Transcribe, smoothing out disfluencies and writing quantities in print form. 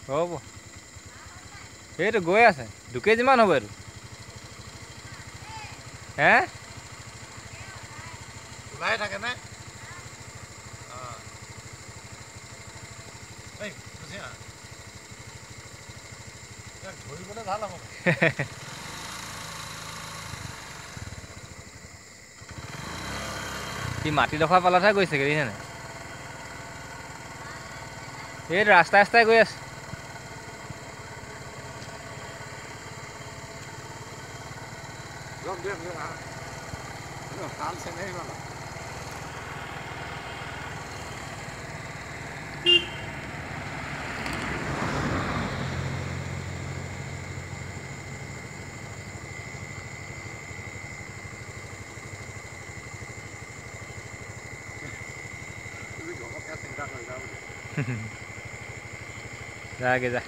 হ'ব এইটো গৈ আছে 2 কেজিমান হ'ব এইটো হে ওলাই থাকে নে ধৰিবলৈ ভাল হ'ব কি মাটিডোখৰ পালতহে গৈছে দেখিছে নাই এইটো ৰাস্তাই ৰাস্তাই গৈ আছে কাল চেনে যাগে যা